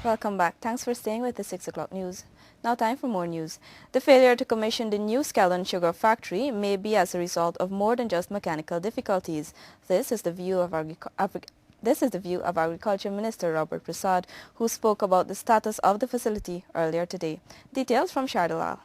Welcome back. Thanks for staying with the 6 o'clock news. Now time for more news. The failure to commission the new Skeldon sugar factory may be as a result of more than just mechanical difficulties. This is the view of Agriculture Minister Robert Prasad, who spoke about the status of the facility earlier today. Details from Shardalal.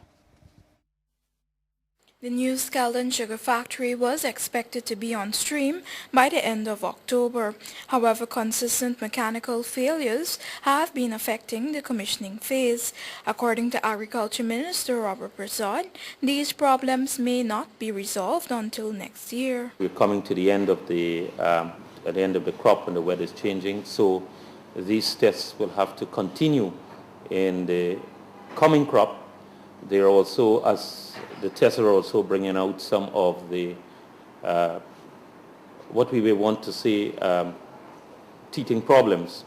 The new Skeldon sugar factory was expected to be on stream by the end of October. However, consistent mechanical failures have been affecting the commissioning phase. According to Agriculture Minister Robert Prasad, these problems may not be resolved until next year. We're coming to the end of the crop and the weather is changing, so these tests will have to continue in the coming crop. They are also, as the tests are also bringing out some of the, what we may want to say, teething problems,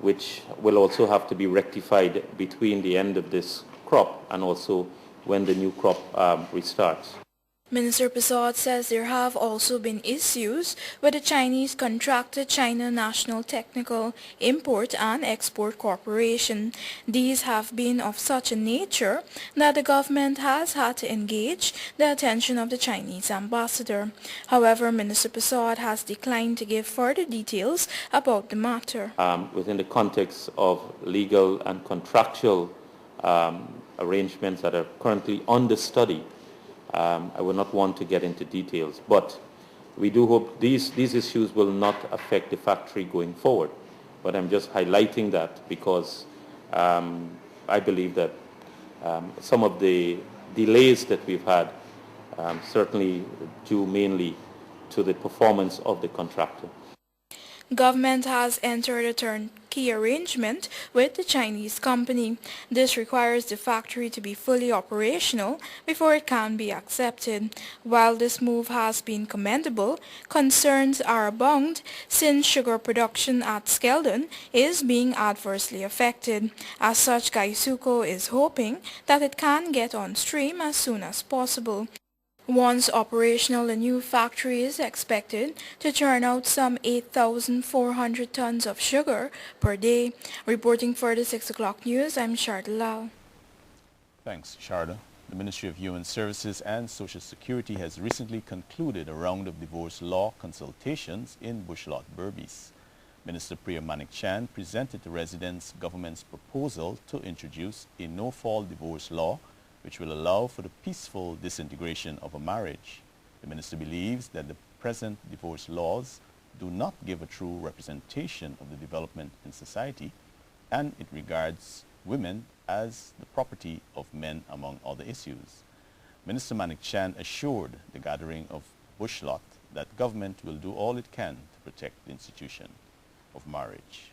which will also have to be rectified between the end of this crop and also when the new crop restarts. Minister Prasad says there have also been issues with the Chinese contractor China National Technical Import and Export Corporation. These have been of such a nature that the government has had to engage the attention of the Chinese ambassador. However, Minister Prasad has declined to give further details about the matter. Within the context of legal and contractual arrangements that are currently under study, I would not want to get into details, but we do hope these issues will not affect the factory going forward. But I'm just highlighting that because I believe that some of the delays that we've had certainly due mainly to the performance of the contractor. Government has entered a turnkey arrangement with the Chinese company. This requires the factory to be fully operational before it can be accepted. While this move has been commendable, concerns are abound since sugar production at Skeldon is being adversely affected. As such, Gaisuco is hoping that it can get on stream as soon as possible. Once operational, the new factory is expected to churn out some 8,400 tons of sugar per day. Reporting for the 6 o'clock news, I'm Sharda Lal. Thanks, Sharda. The Ministry of Human Services and Social Security has recently concluded a round of divorce law consultations in Bushlot, Berbice. Minister Priya Manik Chand presented to residents government's proposal to introduce a no-fault divorce law which will allow for the peaceful disintegration of a marriage. The minister believes that the present divorce laws do not give a true representation of the development in society, and it regards women as the property of men, among other issues. Minister Manik Chand assured the gathering of Bushlot that government will do all it can to protect the institution of marriage.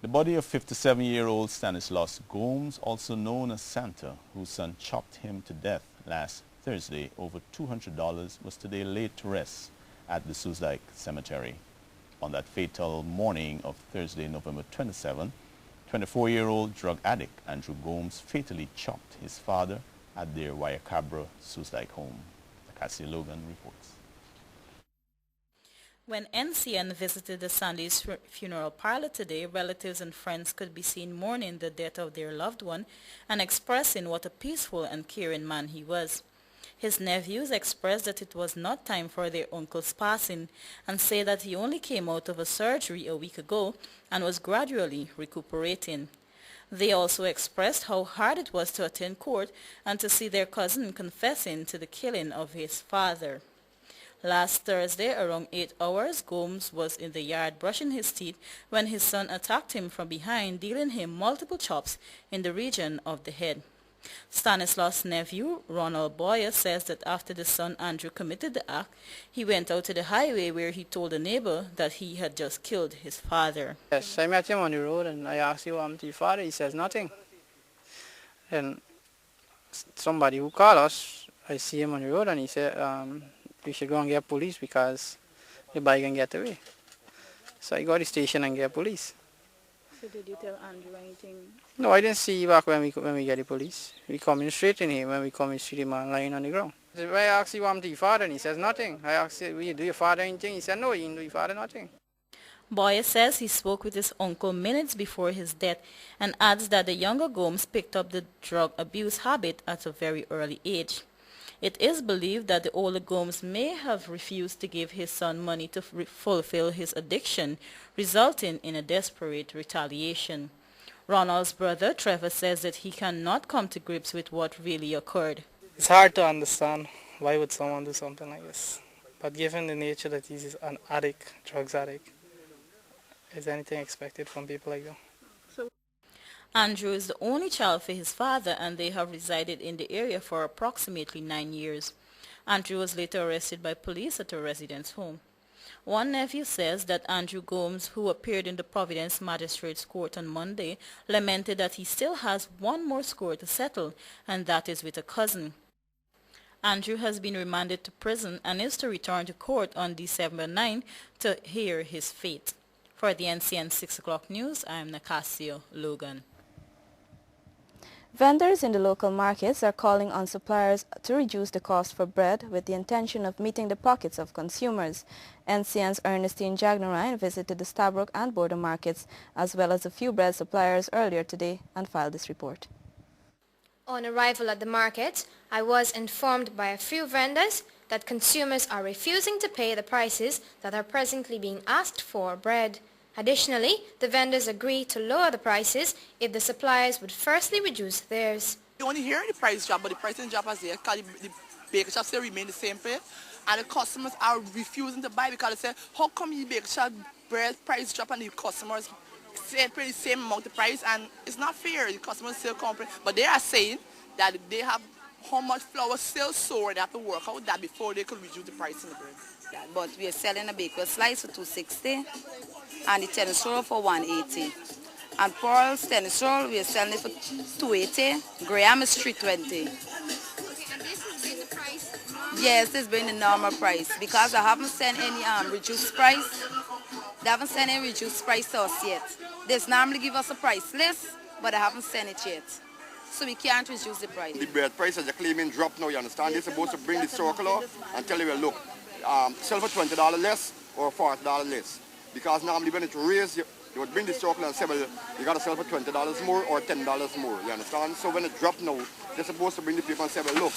The body of 57-year-old Stanislaus Gomes, also known as Santa, whose son chopped him to death last Thursday over $200, was today laid to rest at the Soosdijk Cemetery. On that fatal morning of Thursday, November 27, 24-year-old drug addict Andrew Gomes fatally chopped his father at their Wayacabra Soosdijk home. Cassie Logan reports. When NCN visited the Sandys funeral parlor today, relatives and friends could be seen mourning the death of their loved one and expressing what a peaceful and caring man he was. His nephews expressed that it was not time for their uncle's passing and say that he only came out of a surgery a week ago and was gradually recuperating. They also expressed how hard it was to attend court and to see their cousin confessing to the killing of his father. Last Thursday, around 8 hours, Gomes was in the yard brushing his teeth when his son attacked him from behind, dealing him multiple chops in the region of the head. Stanislaus' nephew, Ronald Boyer, says that after the son Andrew committed the act, he went out to the highway where he told a neighbor that he had just killed his father. Yes, I met him on the road and I asked him, what happened to your father? He says nothing. And somebody who called us, I see him on the road and he said, we should go and get police because the bike can get away. So I go to the station and get police. So did you tell Andrew anything? No, I didn't see back when we get the police. We coming straight in here when we come and see the man lying on the ground. So I asked him what happened to your father and he says nothing. I asked him, will you do your father anything? He said no, he didn't do your father nothing. Boyer says he spoke with his uncle minutes before his death and adds that the younger Gomes picked up the drug abuse habit at a very early age. It is believed that the older Gomes may have refused to give his son money to fulfill his addiction, resulting in a desperate retaliation. Ronald's brother, Trevor, says that he cannot come to grips with what really occurred. It's hard to understand why would someone do something like this. But given the nature that he's an addict, drugs addict, is anything expected from people like that? Andrew is the only child for his father, and they have resided in the area for approximately 9 years. Andrew was later arrested by police at a resident's home. One nephew says that Andrew Gomes, who appeared in the Providence Magistrates Court on Monday, lamented that he still has one more score to settle, and that is with a cousin. Andrew has been remanded to prison and is to return to court on December 9 to hear his fate. For the NCN 6 o'clock news, I am Nicasio Logan. Vendors in the local markets are calling on suppliers to reduce the cost for bread with the intention of meeting the pockets of consumers. NCN's Ernestine Jagnaran visited the Stabroek and Border markets as well as a few bread suppliers earlier today and filed this report. On arrival at the market, I was informed by a few vendors that consumers are refusing to pay the prices that are presently being asked for bread. Additionally, the vendors agree to lower the prices if the suppliers would firstly reduce theirs. You only hear the price drop, but the price drop is there because the baker shop still remain the same price. And the customers are refusing to buy because they say, how come the baker shop bread price drop and the customers say pretty same amount of price, and it's not fair. The customers still complain. But they are saying that they have how much flour still sold, they have to work out that before they could reduce the price in the bread. Yeah, but we are selling a baker slice for $2.60 and the tennis roll for $1.80. And Pearl's tennis roll, we are selling it for $2.80. Graham is $3.20. And this has been the price? Yes, it's been the normal price because I haven't sent any reduced price. They haven't sent any reduced price to us yet. They normally give us a price list, but I haven't sent it yet. So we can't reduce the price. The bread price as you're claiming drop now, you understand? They're supposed to bring the circular and tell you, well, look, sell for $20 less or $40 less. Because normally when it raised, you would bring the circular and say, well, you got to sell for $20 more or $10 more, you understand? So when it dropped now, they're supposed to bring the paper and say, well, look,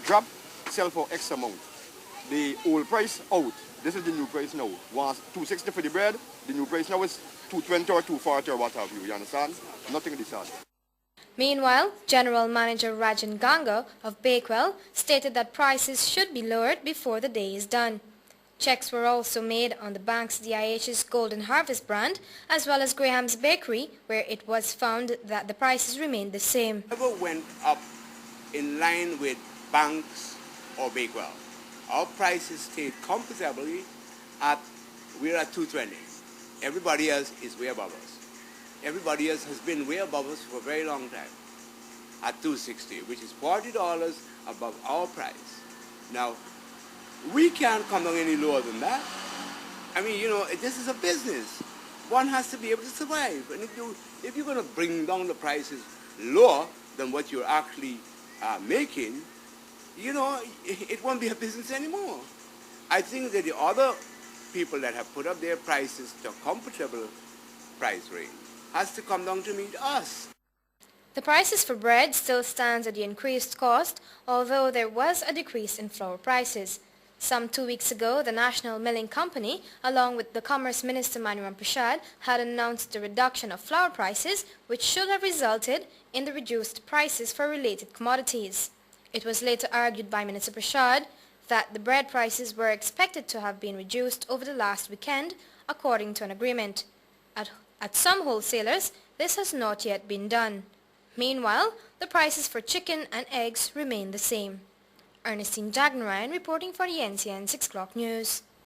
drop, sell for X amount. The old price out. This is the new price now. Once $2.60 for the bread, the new price now is $2.20 or $2.40 or what have you understand? Nothing decided. Meanwhile, General Manager Rajan Ganga of Bakewell stated that prices should be lowered before the day is done. Checks were also made on the bank's DIH's Golden Harvest brand as well as Graham's Bakery, where it was found that the prices remained the same. Never went up in line with banks or Bakewell. Our prices stayed comfortably we're at $2.20. Everybody else is way above us. Everybody else has been way above us for a very long time at $2.60, which is $40 above our price. Now, we can't come down any lower than that. I mean, you know, this is a business. One has to be able to survive. And if you're going to bring down the prices lower than what you're actually making, you know, it won't be a business anymore. I think that the other people that have put up their prices to a comfortable price range has to come down to meet us. The prices for bread still stands at the increased cost, although there was a decrease in flour prices. Some 2 weeks ago, the National Milling Company, along with the Commerce Minister Maniram Prasad, had announced the reduction of flour prices, which should have resulted in the reduced prices for related commodities. It was later argued by Minister Prasad that the bread prices were expected to have been reduced over the last weekend, according to an agreement. At some wholesalers, this has not yet been done. Meanwhile, the prices for chicken and eggs remain the same. Ernestine Jagnaran reporting for the NCN 6 o'clock news.